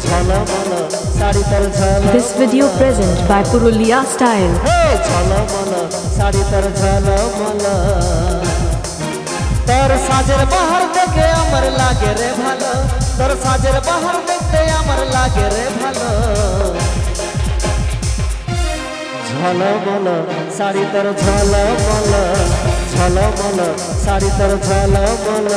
ঝলমল শাড়ি তোর ঝলমল। This video present by Purulia Style. ঝলমল শাড়ি তোর ঝলমল। তোর সাজের বাহার দেখে আমার লাগে রে ভালো, তোর সাজের বাহার দেখতে আমার লাগে রে ভালো। ঝলমল শাড়ি তোর ঝলমল, ঝলমল শাড়ি তোর ঝলমল।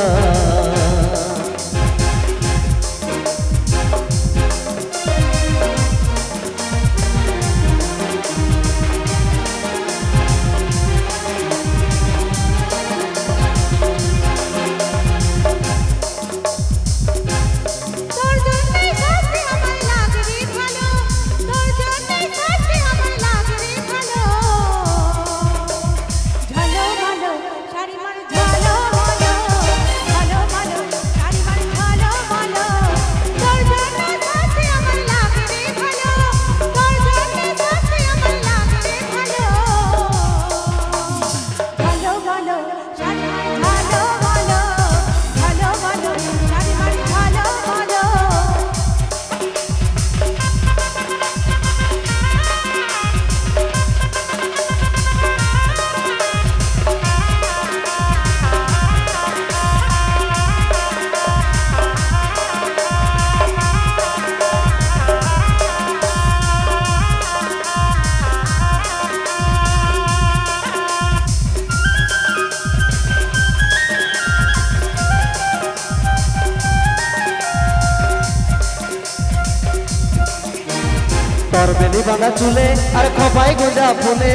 তোর বেলি বাঁধা চুলে আর খোপায় গোঁজা ফুলে,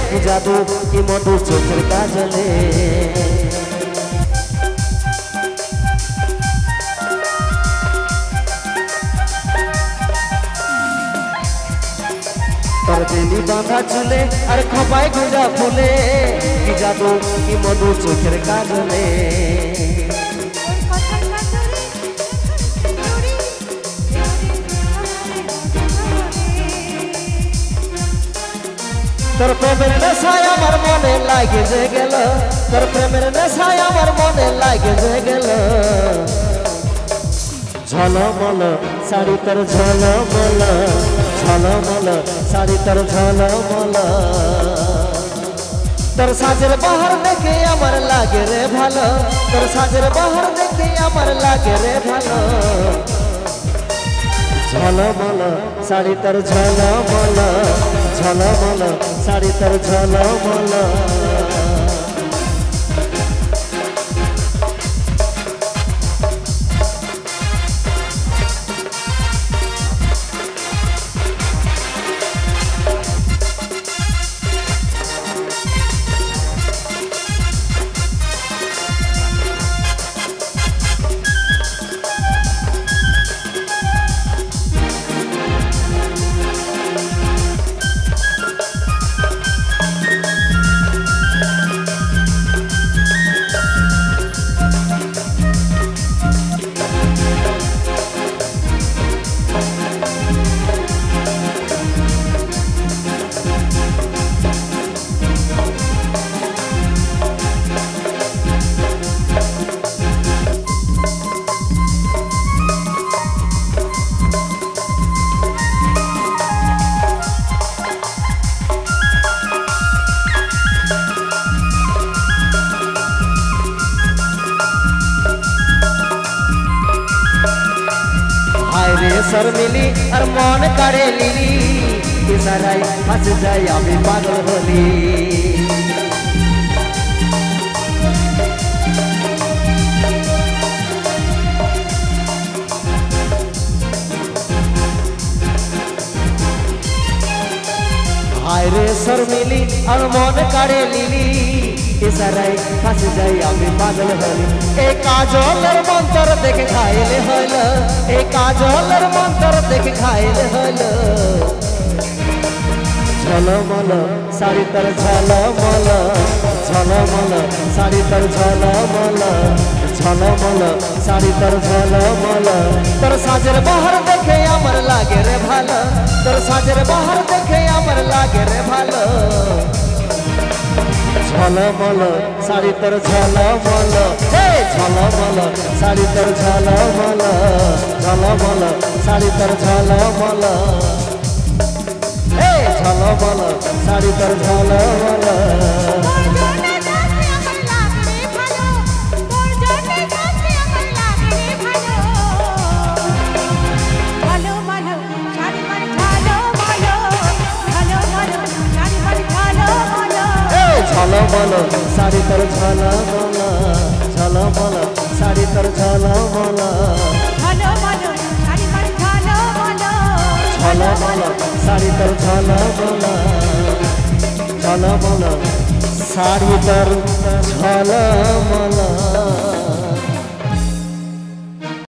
কি জাদু কি মধু চোখের কাজলে। তোর বেলি বাঁধা চুলে আর খোপায় গোঁজা ফুলে, কি জাদু কি মধু চোখের কাজলে। তোর প্রেমের নেশায় আমার মনে লাগে যে গেল, তোর প্রেমের নেশায় আমার মনে লাগে যে গেল। ঝলমল শাড়ি তোর ঝলমল, ঝলমল শাড়ি তোর ঝলমল। তোর সাজের বাহার দেখে আমার লাগে রে ভালো, তোর সাজের বাহার দেখে আমার লাগে রে ভালো। ঝলমল শাড়ি তোর ঝলমল, ঝলমল শাড়ি তোর ঝলমল। শর্মিলি আর মন কাড়ে লিলি, ইশারায় হাসে যাই আমি পাগল হলি। হায় রে শর্মিলি আর মন কাড়ে লিলি, ইশারায় হাসে যাই আমি পাগল হলি। এই কাজলের মন্তর দেখে খাইলে হইল, এই কাজলের মন্তর দেখে খাইলে হইল। ঝলমল শাড়ি তোর ঝলমল, ঝলমল শাড়ি তোর ঝলমল, ঝলমল শাড়ি তোর ঝলমল। তোর সাজের বাহার দেখে আমার লাগে রে ভালো, তোর সাজের বাহার দেখে আমার লাগে রে ভালো। ঝলমল শাড়ি তোর ঝলমল হে ঝলমল শাড়ি তোর ঝলমল ঝলমল শাড়ি তোর ঝলমল হে ঝলমল শাড়ি তোর ঝলমল ঝলমল শাড়ি তোর ঝলমল ঝলমল শাড়ি তোর ঝলমল ঝলমল শাড়ি তোর ঝলমল ঝলমল শাড়ি তোর ঝলমল